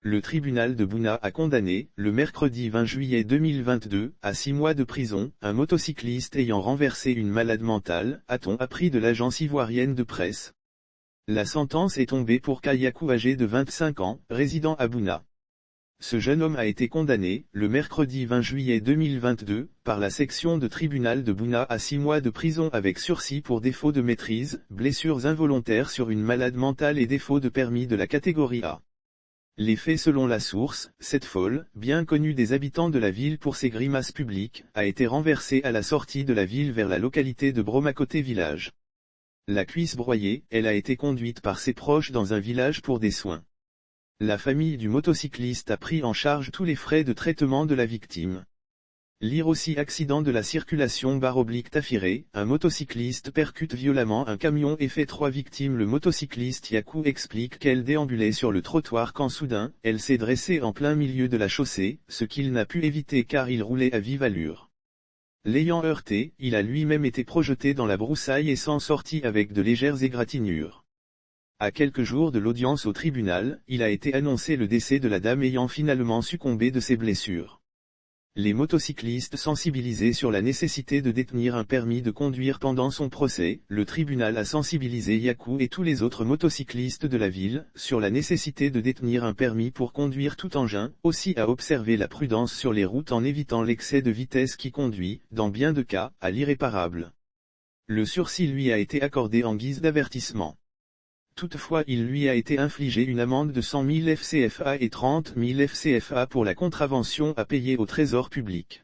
Le tribunal de Bouna a condamné, le mercredi 20 juillet 2022, à 6 mois de prison, un motocycliste ayant renversé une malade mentale, a-t-on appris de l'agence ivoirienne de presse. La sentence est tombée pour Kayakou âgé de 25 ans, résident à Bouna. Ce jeune homme a été condamné, le mercredi 20 juillet 2022, par la section de tribunal de Bouna à 6 mois de prison avec sursis pour défaut de maîtrise, blessures involontaires sur une malade mentale et défaut de permis de la catégorie A. Les faits selon la source, cette folle, bien connue des habitants de la ville pour ses grimaces publiques, a été renversée à la sortie de la ville vers la localité de Bromacoté village. La cuisse broyée, elle a été conduite par ses proches dans un village pour des soins. La famille du motocycliste a pris en charge tous les frais de traitement de la victime. Lire aussi accident de la circulation /Tafiré, un motocycliste percute violemment un camion et fait 3 victimes. Le motocycliste Yakou explique qu'elle déambulait sur le trottoir quand soudain, elle s'est dressée en plein milieu de la chaussée, ce qu'il n'a pu éviter car il roulait à vive allure. L'ayant heurté, il a lui-même été projeté dans la broussaille et s'en sorti avec de légères égratignures. À quelques jours de l'audience au tribunal, il a été annoncé le décès de la dame ayant finalement succombé de ses blessures. Les motocyclistes sensibilisés sur la nécessité de détenir un permis de conduire pendant son procès, le tribunal a sensibilisé Yakou et tous les autres motocyclistes de la ville, sur la nécessité de détenir un permis pour conduire tout engin, aussi à observer la prudence sur les routes en évitant l'excès de vitesse qui conduit, dans bien de cas, à l'irréparable. Le sursis lui a été accordé en guise d'avertissement. Toutefois il lui a été infligé une amende de 100 000 FCFA et 30 000 FCFA pour la contravention à payer au trésor public.